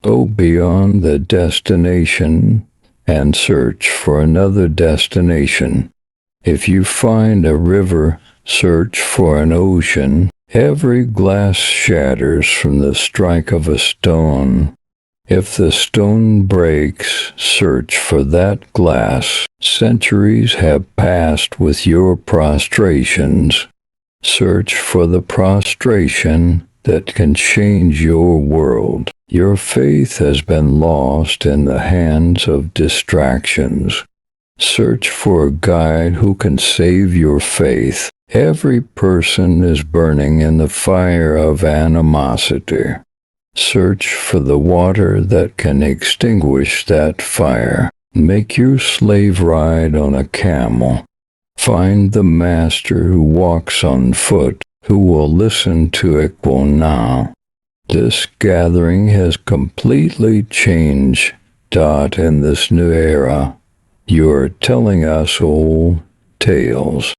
Go beyond the destination and search for another destination. If you find a river, search for an ocean. Every glass shatters from the strike of a stone. If the stone breaks, search for that glass. Centuries have passed with your prostrations. Search for the prostration that can change your world. Your faith has been lost in the hands of distractions. Search for a guide who can save your faith. Every person is burning in the fire of animosity. Search for the water that can extinguish that fire. Make your slave ride on a camel. Find the master who walks on foot, who will listen to Iqbal now. This gathering has completely changed. In this new era, you are telling us old tales.